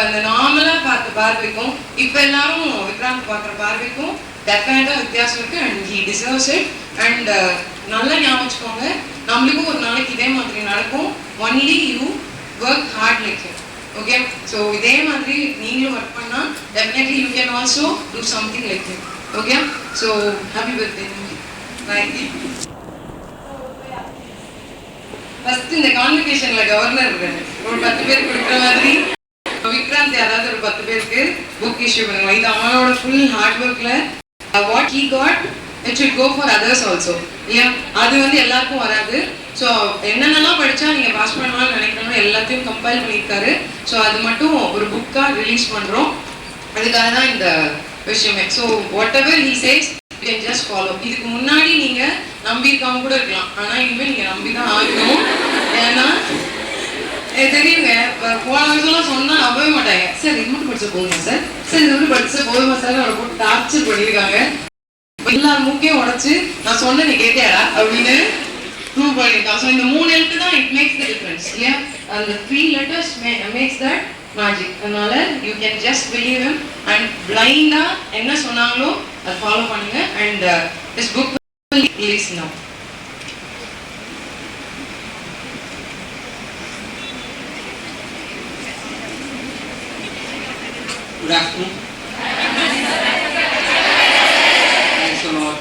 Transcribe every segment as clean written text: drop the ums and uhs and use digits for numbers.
அந்த நார்மலா பார்த்த பார்வைக்கும் இப்போ எல்லாரும் விக்ராந்த் பார்க்குற பார்வைக்கும் டெஃபினட்டா வித்தியாசம் இருக்கு. And he deserves it. And நல்லா ஞாபகம் வச்சுக்கோங்க, நம்மளுக்கும் ஒரு நாளைக்கு இதே மாதிரி நடக்கும். Only you work hard like him. Okay, so இதே மாதிரி நீங்களும் ஒர்க் பண்ணா definitely you can also do something like him. Okay, so happy birthday. Bye. First இந்த கான்வெகேஷன்ல கவர்னர் ஒரு 10 பேர் கொடுக்குற மாதிரி விக்ராந்த் யாராவது ஒரு 10 பேருக்கு புக் இஷ்யூ பண்ணுங்க. இது அவனோட ஃபுல் ஹார்ட் ஒர்க்ல what he got it should go for others also. இல்லையா, அது வந்து எல்லாருக்கும் வராது. ஸோ என்னென்னலாம் படித்தா நீங்கள் பாஸ் பண்ணலாம்னு நினைக்கிறோம் எல்லாத்தையும் கம்பைல் பண்ணியிருக்காரு. ஸோ அது மட்டும் ஒரு புக்காக ரிலீஸ் பண்ணுறோம். அதுக்காக தான் இந்த விஷயமே. So what ever he says you can just follow. இதுக்கு முன்னாடி நீங்கள் நம்பியிருக்காம கூட இருக்கலாம், ஆனால் இனிமேல் நீங்கள் நம்பி தான் ஆகணும். ஏன்னா தெரியுங்க, போன வருஷம்லாம் சொன்னால் நம்பவே மாட்டாங்க. சார் இது மட்டும் படிச்சா போதுமா சார், சார் இது மட்டும் படிச்சா போதுமா சார், அவரை போட்டு டார்ச்சர் பண்ணியிருக்காங்க. எல்லார் மூக்கையும் உடச்சு நான் சொன்ன நீ கேட்டியாடா அப்படின்னு ப்ரூவ் பண்ணியிருக்கான். ஸோ இந்த 3 எழுத்து தான் இட் மேக்ஸ் த டிஃபரன்ஸ். இல்லையா, அந்த 3 letters மேக்ஸ் தட் மேஜிக். அதனால you can just believe him and பிளைண்டா என்ன சொன்னாங்களோ அதை ஃபாலோ பண்ணுங்க. And this book will release now. Good afternoon. Thanks a lot.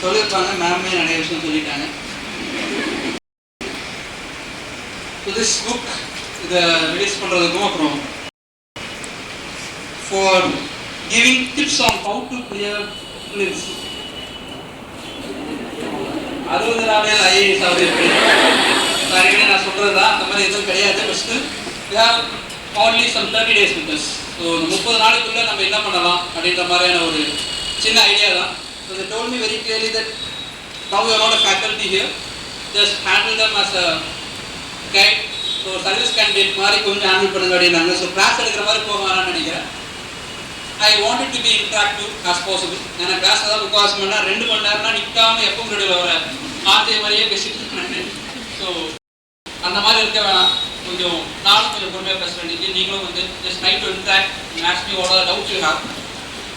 சொல்லியிருப்பாங்க, மேமே நிறைய விஷயம் சொல்லிட்டாங்க. ஸோ திஸ் புக் இதை ரிலீஸ் பண்ணுறதுக்கும் அப்புறம் for giving tips on how to clear films 60 நாளே ஐஏஎஸ் ஆகுது. சாரிங்களே நான் சொல்கிறது தான், அந்த மாதிரி எதுவும் கிடையாது. First we have only some 30 days with us. So இந்த 30 நாளுக்குள்ளே நம்ம என்ன பண்ணலாம் அப்படின்ற மாதிரியான ஒரு சின்ன ஐடியா தான். So they told me very clearly that now you are not a faculty here, just handle them as a guide. So service candidate மாதிரி கொஞ்சம் ஹேண்டில் பண்ணுங்க அப்படின்னாங்க. ஸோ கிளாஸ் எடுக்கிற மாதிரி போகலான்னு நினைக்கிறேன். I wanted to be interactive as possible. ஏன்னா class தான் முக்கால்வாசி மணி நேரம் 2 மணி நேரம்னா நிற்காம எப்பவும் நடுவில் வர ஆர்த்திய மாதிரியே பேசிட்டு இருக்கேன். ஸோ அந்த மாதிரி இருக்க வேணாம். கொஞ்சம் நானும் கொஞ்சம் பொறுமையாக பேச வேண்டியது. நீங்களும் வந்து just try to interact and ask me what are doubts you have.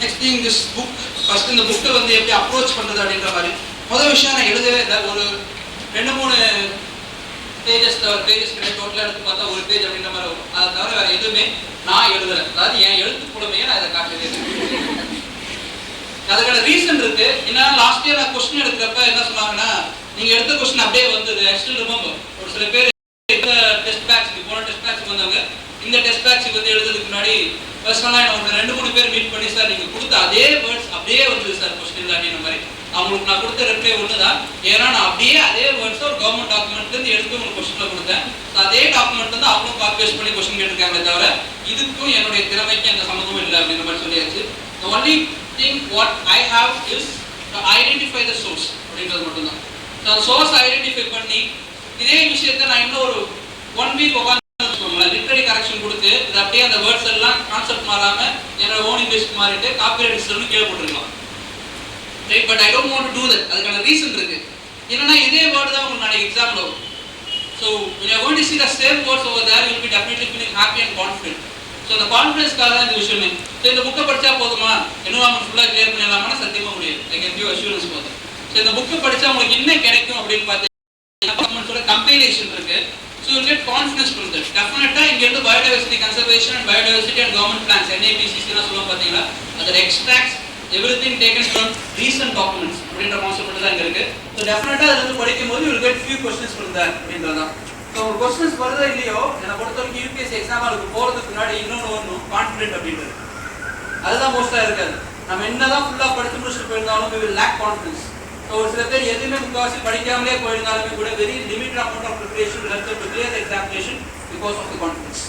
Next thing this book, first இந்த புக்கை வந்து எப்படி அப்ரோச் பண்ணுறது அப்படின்ற மாதிரி முதல் விஷயம் நான் எழுதவே இல்லை. ஒரு 2-3 பேஜஸ் கிடையாது. டோட்டலாக எடுத்து பார்த்தா ஒரு பேஜ் அப்படின்ற மாதிரி வரும். அதை தவிர வேறு எதுவுமே நான் எழுதலை. அதாவது என் எழுத்து புலமையை நான் இதை காட்டவே இல்லை. அதுக்கான ரீசன் இருக்கு. ஏன்னா லாஸ்ட் இயர் நான் கொஸ்டின் எடுக்கிறப்ப என்ன சொன்னாங்கன்னா, நீங்கள் எடுத்த கொஸ்டின் அப்படியே வந்தது. ஆக்சுவலி ரிமெம்பர் ஒரு சில பேர் டெஸ்ட் பேட்ச்க்கு போன டெஸ்ட் பேட்ச்க்கு வந்தாங்க. இந்த டெஸ்ட் பேட்ச்க்கு வந்து எழுதுறதுக்கு முன்னாடி பர்சனலாக நான் ஒரு 2-3 பேர் மீட் பண்ணி, சார் நீங்கள் கொடுத்த அதே வேர்ட்ஸ் அப்படியே வந்தது சார் கொஸ்டின் அப்படின்ற மாதிரி. அவங்களுக்கு நான் கொடுத்த ரிப்ளை ஒன்று தான். ஏன்னா நான் அப்படியே அதே வேர்ட்ஸை ஒரு கவர்மெண்ட் டாக்குமெண்ட்லேருந்து எடுத்து உங்களுக்கு கொஸ்டினில் கொடுத்தேன். அதே டாக்குமெண்ட் வந்து அவங்களும் காப்பி பேஸ்ட் பண்ணி கொஸ்டின் கேட்டிருக்காங்களே தவிர இதுக்கும் என்னுடைய திறமைக்கு எந்த சம்மந்தமும் இல்லை அப்படின்ற மாதிரி சொல்லியாச்சு. The only thing what I have is to identify the source அப்படின்றது மட்டும்தான். அந்த சோர்ஸ் ஐடென்டிஃபை பண்ணி இதே விஷயத்தை நான் இன்னும் ஒரு 1 வீக் உட்காந்து லிட்ரரி கரெக்ஷன் கொடுத்து இது அப்படியே அந்த வேர்ட்ஸ் எல்லாம் கான்செப்ட் மாறாமல் என்னோட ஓன் இங்கிலீஷ்க்கு மாறிட்டு காப்பிரைட் சிஸ்டம்னு கீழே போட்டுருக்கலாம். Right, but I don't want to do that. அதுக்கான ரீசன் இருக்கு. என்னன்னா இதே வேர்டு தான் உங்களுக்கு நாளைக்கு எக்ஸாம்பிள் வரும். So when you are going to see the same words over there, you will be definitely feeling happy and confident. So அந்த கான்ஃபிடன்ஸ்க்காக தான் இந்த விஷயமே. ஸோ இந்த புக்கை படித்தா போதுமா, என்வரான்மெண்ட் ஃபுல்லாக கிளியர் பண்ணிடலாமா, சத்தியமாக முடியாது. ஐ கேன் கிவ் அஷூரன்ஸ் போதும். ஸோ இந்த புக்கை படித்தா உங்களுக்கு என்ன கிடைக்கும் அப்படின்னு பார்த்தீங்கன்னா கம்பைலேஷன் இருக்கு. So you get confidence from that. டெஃபினட்டாக இங்கேருந்து biodiversity conservation and biodiversity and government plans NAPCCலாம் சொல்லுவோம் பார்த்தீங்களா, அதில் extracts everything taken from recent documents அப்படின்ற கான்செப்ட் தான் இங்கே இருக்கு. ஸோ டெஃபினட்டாக அதில் வந்து படிக்கும்போது you will get few questions from that அப்படின்றதான். ஸோ ஒரு கொஸ்டின்ஸ் வருதோ இல்லையோ, என்னை பொறுத்த வரைக்கும் UPSC எக்ஸாமுக்கு போகிறதுக்கு முன்னாடி இன்னொன்று வரணும், கான்ஃபிடென்ட் அப்படின்றது. அதுதான் மோஸ்ட்டாக இருக்காது. நம்ம என்னதான் ஃபுல்லாக படித்து முடிச்சுட்டு போயிருந்தாலும் we will lack confidence. So ஒரு சில பேர் எதுவுமே முக்கால்வாசி படிக்காமலே போயிருந்தாலுமே கூட very limited amount of preparation helps them to clear the examination because of the confidence.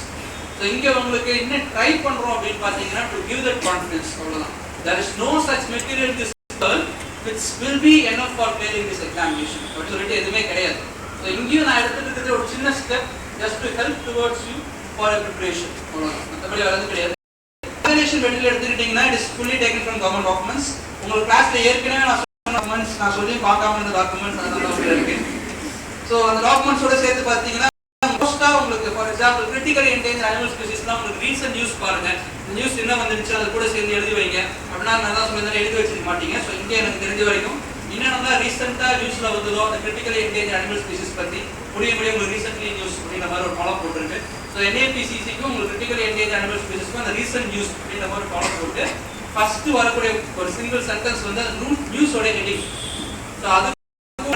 So இங்கே உங்களுக்கு என்ன ட்ரை பண்ணுறோம் அப்படின்னு பார்த்தீங்கன்னா to give that confidence. அவ்வளோதான். There is no such material in this world which will be enough for clearing this examination. அப்படி சொல்லிட்டு எதுவுமே கிடையாது. ஸோ இங்கேயும் நான் எடுத்துட்டு இருக்கிற ஒரு சின்ன step just to help towards you for a preparation. அவ்வளோதான், மற்றபடி வரது கிடையாது. எக்ஸாமினேஷன் மெட்டீரியல் எடுத்துக்கிட்டிங்கன்னா it is fully taken from government documents. உங்களுக்கு கிளாஸில் ஏற்கனவே நான் சொன்ன டாக்குமெண்ட்ஸ், நான் சொல்லி பார்க்காம இருந்த டாக்குமெண்ட்ஸ் அதெல்லாம் இருக்கு. ஸோ அந்த டாக்குமெண்ட்ஸோட சேர்த்து பார்த்தீங்கன்னா மோஸ்ட்டாக உங்களுக்கு for example critical endanger animal ஸ்பீசிஸ்லாம் உங்களுக்கு ரீசன்ட் நியூஸ் பாருங்க, நியூஸ் என்ன வந்துருச்சு அது கூட சேர்ந்து எழுதி வைங்க. அப்படின்னா நான் தான் சொல்லியிருந்தேன், எழுதி வச்சிருக்க மாட்டீங்க. ஸோ இங்கே எனக்கு தெரிஞ்ச வரைக்கும் என்னென்னா ரீசெண்டாக நியூஸில் வந்ததோ அந்த கிரிட்டிக்கல் என்டேஞ்சர் அனிமல் ஸ்பீசிஸ் பற்றி முடிய உங்களுக்கு ரீசென்ட்லி நியூஸ் அப்படின்ற மாதிரி ஒரு ஃபாலோ போட்டுருக்கு. ஸோ NAPCCக்கும் உங்களுக்கு கிரிட்டிக்கல் என்டேஞ்சர் அனிமல் ஸ்பீசிஸ்க்கும் அந்த ரீசென்ட் நியூஸ் அப்படின்ற மாதிரி ஃபாலோ போட்டு ஃபர்ஸ்ட் வரக்கூடிய ஒரு சிங்கிள் சென்டென்ஸ் வந்து அந்த நியூஸோட ஹெட்டிங். ஸோ அது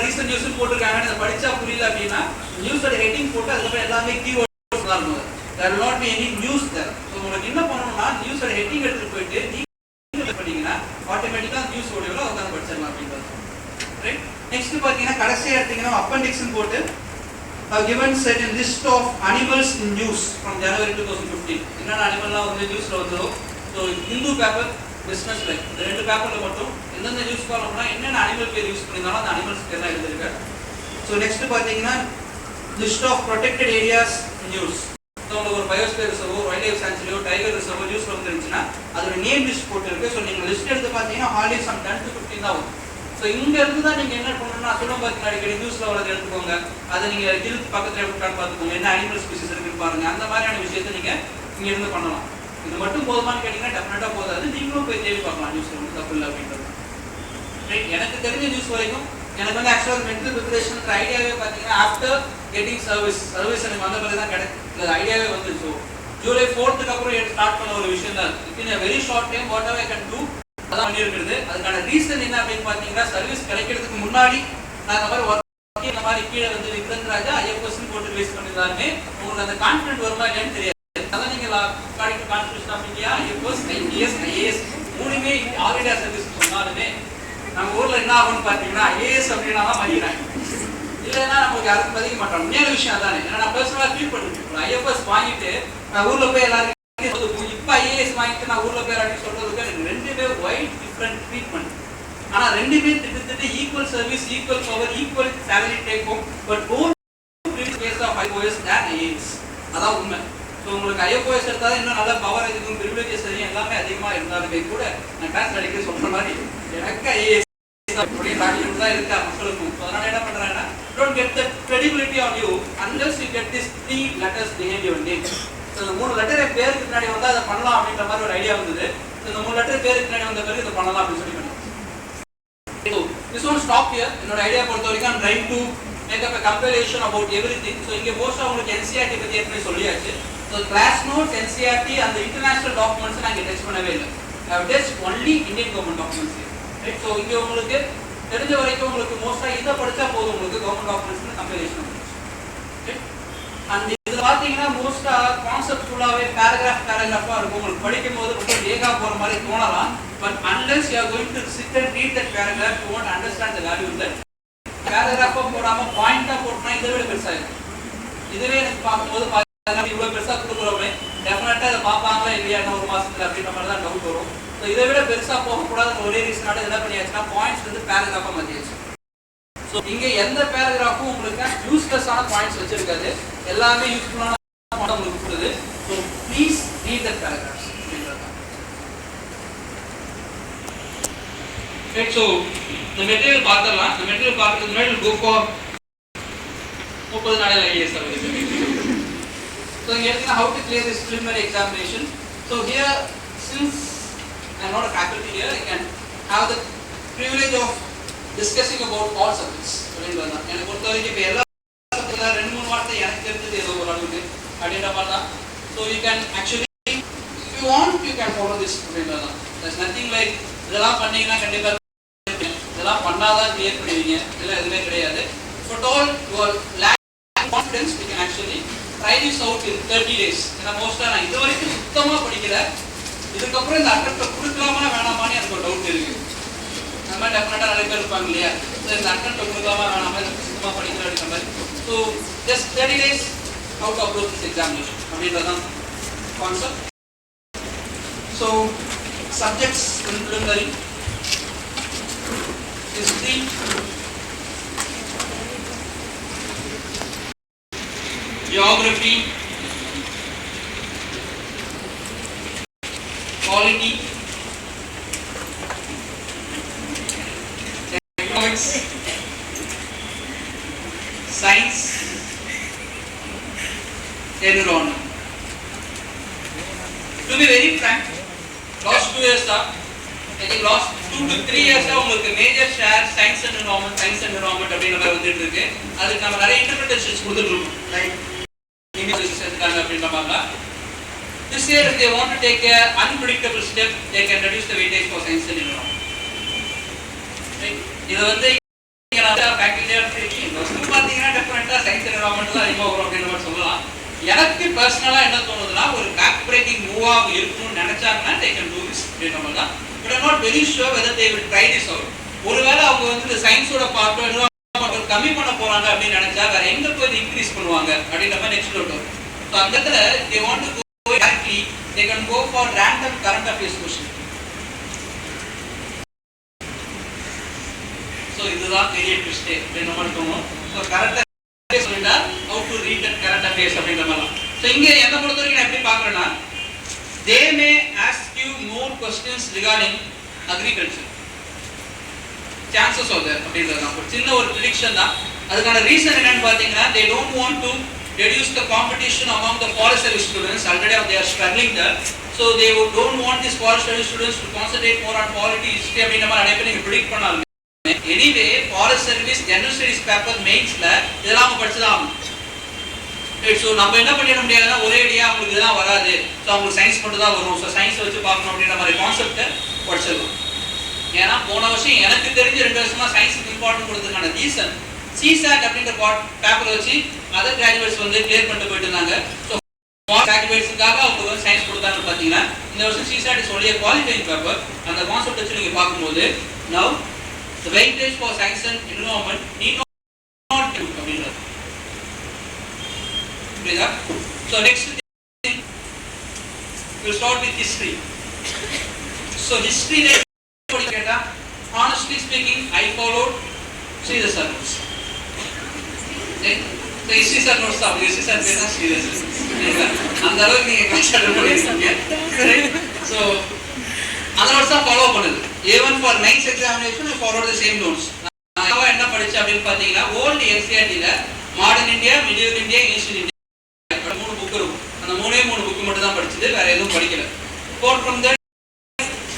ரீசென்ட் நியூஸ் போட்டுருக்காங்க, அதை படிச்சா புரியல அப்படின்னா நியூஸோட ஹெட்டிங் போட்டு அதுக்கப்புறம் எல்லாமே கீவேர்ட்ஸ் தான் இருக்கும். there will not be any news there. So உங்களுக்கு என்ன பண்ணணும்னா நியூஸோட ஹெட்டிங் எடுத்துட்டு போயிட்டு நீங்க பண்ணீங்கன்னா ஆட்டோமேட்டிக்கா நியூஸ் ஓடியோல உட்காந்து படிச்சிடலாம் அப்படின்றது. ரைட். நெக்ஸ்ட் பாத்தீங்கன்னா கடைசியா எடுத்தீங்கன்னா அப்பெண்டிக்ஸ் போட்டு given certain list of animals in news from January 2015. என்னென்ன அனிமல்லாம் வந்து நியூஸ்ல வந்ததோ. So Hindu paper, business life இந்த ரெண்டு பேப்பர்ல மட்டும் எந்தெந்த நியூஸ் ஃபாலோ பண்ணா என்னென்ன அனிமல் பேர் யூஸ் பண்ணிருந்தாலும் அந்த அனிமல்ஸ் பேர் தான் எழுதிருக்காரு. ஸோ நெக்ஸ்ட் பாத்தீங்கன்னா list of protected areas news. உங்களுக்கு ஒரு பயோஸ்பியர் ரிசர்வோ வைல்ட் லைஃப் சான்ச்சுரியோ டைகர் ரிசர்வோ நியூஸ்ல வந்துருந்துச்சுன்னா அதோட நேம் லிஸ்ட் போட்டுருக்கு. ஸோ நீங்க லிஸ்ட் எடுத்து பார்த்தீங்கன்னா ஹார்ட்லி சம் 10 to 15 தான் வரும். ஸோ இங்க இருந்து தான் நீங்க என்ன பண்ணணும்னா சொல்ல பார்த்தீங்கன்னா அடிக்கடி நியூஸ்ல வரதை எடுத்துக்கோங்க, அதை நீங்க ஹில்த் பக்கத்துல உட்காந்து பார்த்துக்கோங்க, என்ன அனிமல் ஸ்பீசிஸ் இருக்குன்னு பாருங்க. அந்த மாதிரியான விஷயத்தை நீங்க இங்க இருந்து பண்ணலாம். இது மட்டும் போதுமானு கேட்டீங்கன்னா டெஃபினட்டா போதாது, நீங்களும் போய் தேடி பார்க்கலாம் நியூஸ்ல வந்து தப்பு இல்லை அப்படின்றது. ரைட். எனக்கு தெரிஞ்ச நியூஸ் வரைக்கும் எனக்கு வந்து ஆக்சுவலாக மென்டல் ப்ரிப்பரேஷன் ஐடியாவே பார்த்தீங்கன்னா ஆஃப்டர் கெட்டிங் சர்வீஸ் எனக்கு வந்த பிறகு தான் கிடைக்கும் ஐடியாவே வந்து. ஸோ ஜூலை 4th அப்புறம் ஸ்டார்ட் பண்ண ஒரு விஷயம் தான். In very short time what ever I can do அதான் பண்ணியிருக்கிறது. அதுக்கான ரீசன் என்ன அப்படின்னு பார்த்தீங்கன்னா சர்வீஸ் கிடைக்கிறதுக்கு முன்னாடி நான் இந்த மாதிரி ஒர்க் இந்த மாதிரி கீழே வந்து விக்ரந்த் ராஜா IFS போட்டு ரிலீஸ் பண்ணியிருந்தாருமே உங்களுக்கு அந்த கான்ஃபிடென்ட் வருமா இல்லைன்னு தெரியாது. அதான் நீங்கள் constitution of India IFS IPS IAS மூணுமே ஆல் இந்தியா சர்வீஸ் சொன்னாலுமே நம்ம ஊர்ல என்ன ஆகும்னு பார்த்தீங்கன்னா IAS அப்படின்னா தான் மதிக்கிறாங்க, இல்லைன்னா நமக்கு யாருக்கும் மதிக்க மாட்டோம். உண்மையான விஷயம் அதானே. ஏன்னா நான் பர்சனலாக ஃபீல் பண்ணிருக்கேன். IFS வாங்கிட்டு நான் ஊர்ல போய் எல்லாரும் இப்போ IAS வாங்கிட்டு நான் ஊர்ல போய் அப்படின்னு சொல்றதுக்கு எனக்கு ரெண்டுமே வைட் டிஃப்ரெண்ட் ட்ரீட்மெண்ட். ஆனா ரெண்டுமே திட்டத்தட்ட equal service, equal power, equal salary take home, but both face of IOS than IAS. அதான் உண்மை. ஸோ உங்களுக்கு IOS எடுத்தாலும் இன்னும் நல்ல பவர் இருக்கும், ப்ரிவிலேஜஸ் எல்லாமே அதிகமா இருந்தாலுமே கூட நான் கிளாஸ் அடிக்கடி சொல்ற மாதிரி எனக்கு IAS அப்படியே டாக்குமெண்ட் தான் இருக்கா மக்களுக்கும். அதனால என்ன பண்றாங்கன்னா don't get the credibility on you unless you get these 3 letters behind your name. So இந்த 3 லெட்டர் என் பேருக்கு பின்னாடி வந்தால் அதை பண்ணலாம் அப்படின்ற மாதிரி ஒரு ஐடியா வந்தது. இந்த 3 லெட்டர் பேருக்கு பின்னாடி வந்த பிறகு இதை பண்ணலாம் அப்படின்னு சொல்லி பண்ணலாம். So this one stop here. என்னோட ஐடியா பொறுத்த வரைக்கும் I'm trying to make up a compilation about everything. So இங்கே மோஸ்ட்டாக உங்களுக்கு NCERT பற்றி ஏற்கனவே சொல்லியாச்சு. ஸோ கிளாஸ் நோட்ஸ், NCERT அந்த இன்டர்நேஷனல் டாக்குமெண்ட்ஸ் நாங்கள் டச் பண்ணவே இல்லை. Just only Indian government documents. Right. So இங்கே உங்களுக்கு தெரிஞ்ச வரைக்கும் உங்களுக்கு மோஸ்ட்டாக இதை படித்தா போதும், உங்களுக்கு கவர்மெண்ட் டாக்குமெண்ட்ஸ் கம்பைலேஷன். அண்ட் இதில் பார்த்தீங்கன்னா மோஸ்ட்டாக கான்செப்ட் ஃபுல்லாகவே பேராகிராஃபாக இருக்கும். உங்களுக்கு படிக்கும் போது ரொம்ப வேகா போகிற மாதிரி தோணலாம். But unless you are going to sit and read that paragraph you want understand the value of that. பேராகிராஃபாக போடாமல் பாயிண்டாக போட்டோம்னா இதை விட பெருசாகிடும். இதுவே எனக்கு பார்க்கும்போது இவ்வளோ பெருசாக கொடுக்குறோமே டெஃபினட்டாக அதை பார்ப்பாங்களா இல்லையா ஒரு மாதத்தில் அப்படின்ற மாதிரி தான் டவுட் வரும். ஸோ இதை விட பெருசாக போகக்கூடாதுன்னு ஒரே ரீசனால என்ன பண்ணியாச்சுன்னா பாயிண்ட்ஸ் வந்து பேராகிராஃபாக மாற்றியாச்சு. ஸோ இங்கே எந்த பேராகிராஃபும் உங்களுக்கு யூஸ்லெஸ்ஸான பாயிண்ட்ஸ் வச்சிருக்காது, எல்லாமே யூஸ்ஃபுல்லான உங்களுக்கு கொடுக்குது. So please read that paragraphs அப்படின்றது. ரைட். ஸோ இந்த மெட்டீரியல் பார்த்துடலாம். இந்த மெட்டீரியல் பார்க்கறதுக்கு முன்னாடி கோ ஃபார் 30 நாளில் IAS சர்வீஸ். ஸோ இங்கே எடுத்தீங்கன்னா how to clear this preliminary examination. So here since I am not a faculty here, I can have the privilege of discussing about all subjects. எனக்கு பொறுத்த வரைக்கும் இப்போ எல்லா சப்ஜெக்ட்ல 2-3 வார்த்தை எனக்கு தெரிஞ்சது ஏதோ ஒரு அளவுக்கு அப்படின்ற மாதிரி தான். So you can actually if you want you can follow this அப்படின்றது தான். there's nothing like இதெல்லாம் பண்ணீங்கன்னா கண்டிப்பாக இதெல்லாம் பண்ணாதான் கிளியர் பண்ணுவீங்க, இதெல்லாம் எதுவுமே கிடையாது. But all your lack confidence you can actually try this out in 30 days. ஏன்னா மோஸ்ட்டாக நான் இது வரைக்கும் சுத்தமாக படிக்கல, இதுக்கப்புறம் இந்த அட்டெம்ப்டை கொடுக்கலாமா வேணாமான்னு எனக்கு ஒரு டவுட் இருக்குது. அந்த மாதிரி டெஃபினட்டாக நிறைய பேர் இருப்பாங்க இல்லையா, இந்த அட்டெம்ப்டை கொடுக்கலாமா வேணாமா சுத்தமாக படிக்கிற அப்படின்ற மாதிரி. So just 30 days how to approach this examination அப்படின்றது தான் concept. So subjects preliminary history, geography, quality, economics, science, environment. To be very frank, last 2 years I think last 2 to 3 years உங்களுக்கு major share science and environment அப்படிங்கிற மாதிரி வந்துட்டு இருக்கு. அதுக்கு நம்ம நிறைய இன்டர்பிரேஷன்ஸ் கொடுத்துட்டு இருக்கோம். லைக் இமேஜஸ் எடுத்துட்டாங்க அப்படின்ற மாதிரி. This year if they want to take a unpredictable step, they can reduce the weightage for science and environment. Right? இது வந்து ஃபேக்கல்டியா பார்த்தீங்கன்னா டெஃபினட்டா சயின்ஸ் அண்ட் என்விரான்மெண்ட் தான் அதிகமாக வரும் அப்படின்ற மாதிரி சொல்லலாம். எனக்கு பர்சனலா என்ன தோணுதுன்னா ஒரு பேக் பிரேக்கிங் மூவா இருக்கணும்னு நினைச்சாங்கன்னா they can do this அப்படின்ற மாதிரி தான். But I'm not very sure whether they will try this out. ஒருவேளை அவங்க வந்து இந்த சயின்ஸோட பார்ட் கம்மி பண்ண போறாங்க அப்படின்னு நினைச்சா வேற எங்க போய் இன்க்ரீஸ் பண்ணுவாங்க அப்படின்ற மாதிரி நெக்ஸ்ட் வரும். ஸோ அந்த இடத்துல they want to go directly, they can go for random current affairs question. So இதுதான் பெரிய ட்விஸ்ட் அப்படின்ற மாதிரி தோணும். ஸோ கரண்ட் அஃபேர்ஸ் சொல்லிட்டா how to read that current affairs அப்படின்ற மாதிரி. ஸோ இங்க என்ன பொறுத்த வரைக்கும் நான் எப்படி பார்க்குறேன்னா they may ask you more questions regarding agriculture. Chances are there அப்படின்றதுதான் ஒரு சின்ன ஒரு ப்ரெடிக்ஷன் தான். அதுக்கான ரீசன் என்னன்னு பார்த்தீங்கன்னா they don't want to reduce the competition among the forest service students. Already they are struggling there. So they don't want these forest service students to concentrate more on polity, history அப்படின்ற மாதிரி நிறைய பேர் நீங்கள் predict பண்ணாங்க. Anyway forest service general studies paper மெயின்ஸ்ல இதெல்லாம் அவங்க படிச்சுதான் ஆகணும். ஸோ நம்ம என்ன பண்ணிட முடியாதுன்னா ஒரே ஐடியா அவங்களுக்கு இதெல்லாம் வராது, ஸோ அவங்களுக்கு சயின்ஸ் மட்டும் தான் வரும், ஸோ சயின்ஸ் வச்சு பார்க்கணும் அப்படின்ற மாதிரி கான்செப்டை படிச்சிருக்கோம். ஏன்னா போன வருஷம் எனக்கு தெரிஞ்ச 2 வருஷமா சயின்ஸுக்கு இம்பார்ட்டன்ட் கொடுத்ததுக்கான ரீசன் சிசாட் அப்படின்ற பேப்பர் வச்சு அதர் கிராஜுவேட்ஸ் வந்து கிளியர் பண்ணிட்டு போயிட்டு இருந்தாங்க. ஸோ கிராஜுவேட்ஸுக்காக அவங்க வந்து சயின்ஸ் கொடுத்தாங்கன்னு பார்த்தீங்கன்னா இந்த வருஷம் CSAT is only qualifying paper. அந்த கான்செப்ட் வச்சு நீங்கள் பார்க்கும்போது now the weightage for science and environment need not do அப்படின்றது. புரியுதா? So next thing we'll start with history. So history படி கேட்டா honestly speaking I followed Sridhar sir notes. So history sir notes தான் history sir பேர் தான் Sridhar sir. அந்த அளவுக்கு நீங்க கன்சிடர் பண்ணிருக்கீங்க. So அந்த நோட்ஸ் ஃபாலோ பண்ணுது. even for ninth examination I followed the same notes. நான் என்ன படிச்சேன் அப்படினு பாத்தீங்கன்னா old NCERT ல modern India, medieval India, ancient India 3 book இருக்கும். அந்த 3 புக் மட்டும் தான் படிச்சது, வேற எதுவும் படிக்கல. apart from that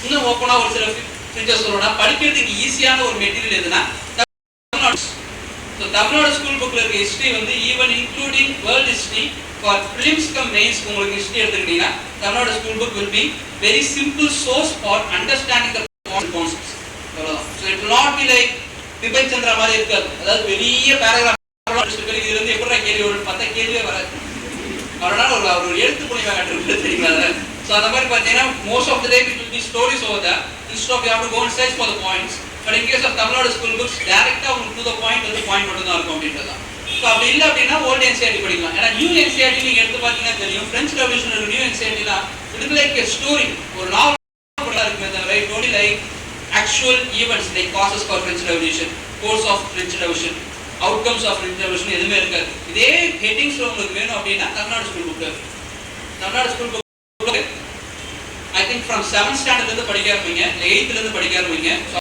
இன்னும் ஓபனா ஒரு சில ஃபீச்சர்ஸ் சொல்லணும்னா படிக்கிறதுக்கு ஈஸியான ஒரு மெட்டீரியல் எதுனா தமிழ்நாடு. ஸோ தமிழ்நாடு ஸ்கூல் புக்ல இருக்க ஹிஸ்டரி வந்து even including world history for prelims cum mains உங்களுக்கு ஹிஸ்டரி எடுத்துக்கிட்டீங்கன்னா Tamil Nadu school book will be very simple source for understanding the concepts. அவ்வளவுதான். So it will not be like Bipan Chandra மாதிரி இருக்காது. அதாவது பெரிய பேராகிராஃப் இதுல இருந்து எப்படி கேள்வி வரும் பார்த்தா கேள்வியே வராது. அதனால ஒரு எழுத்து புனிவாக தெரியுங்களா? ஸோ அந்த மாதிரி பார்த்தீங்கன்னா most of the day it will be stories over that instead of you have to go and search for the points. But in case of Tamil Nadu school books directா உங்களுக்கு to the point வந்து point மட்டும் தான் இருக்கும் அப்படின்றதா. So அப்படி இல்லை அப்படின்னா old NCERT படிக்கலாம். ஏன்னா நியூ NCERT நீங்க எடுத்து பார்த்தீங்கன்னா தெரியும் பிரெஞ்ச் ரெவல்யூஷன் நியூ NCERTலாம் இட் லைக் a story, ஒரு நாவல் இருக்குமே தவிர it only like actual events like causes for French Revolution, course of French Revolution, outcomes of French Revolution எதுவுமே இருக்காது. இதே ஹெட்டிங்ஸ்ல உங்களுக்கு வேணும் அப்படின்னா தமிழ்நாடு ஸ்கூல் புக் இருக்கு. Tamil Nadu school book I think from 7th standard இருந்து படிக்க ஆரம்பிங்க, 8th இருந்து படிக்க ஆரம்பிங்க. சோ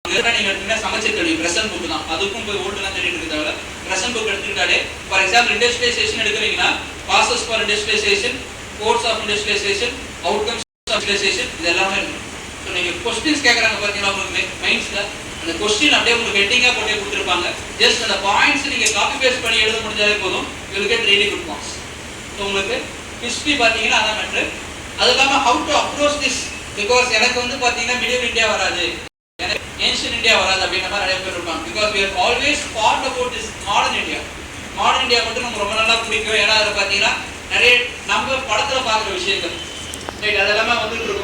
நீங்க எடுத்தீங்கன்னா சமச்சீர் கல்வி பிரசன்ட் புக் தான். அதுக்கும் போய் ஓல்ட்லாம் தேடிட்டு இருக்க தேவையில்ல. பிரசன்ட் புக் எடுத்துக்கிட்டாலே ஃபார் எக்ஸாம்பிள் இண்டஸ்ட்ரியலைசேஷன் எடுக்கிறீங்கன்னா causes for industrialisation, course of industrialisation, outcomes of industrialisation இது எல்லாமே இருக்கு. ஸோ நீங்க கொஸ்டின்ஸ் கேட்கறாங்க பார்த்தீங்கன்னா உங்களுக்கு மைண்ட்ஸ்ல அந்த கொஸ்டின் அப்படியே உங்களுக்கு ஹெட்டிங்கா போட்டே கொடுத்துருப்பாங்க. ஜஸ்ட் அந்த பாயிண்ட்ஸ் நீங்க காப்பி பேஸ்ட் பண்ணி எழுத முடிஞ்சாலே போதும், you will get really good marks. So உங்களுக்கு ஹிஸ்டரி பார்த்தீங்கன்னா அதான் மேட்ரு. அது இல்லாமல் how to approach this, because எனக்கு வந்து பார்த்தீங்கன்னா மிடில் இந்தியா வராது, எனக்கு ஏன்ஷியன்ட் இந்தியா வராது அப்படின்ற மாதிரி நிறைய பேர் இருப்பாங்க. Because we are always thought about this modern India. Modern India மட்டும் நம்ம ரொம்ப நல்லா பிடிக்கும். ஏன்னா அதில் பார்த்தீங்கன்னா நிறைய நம்ம படத்தில் பார்க்குற விஷயங்கள் ரைட் அதெல்லாமே வந்துட்டு இருக்கும்.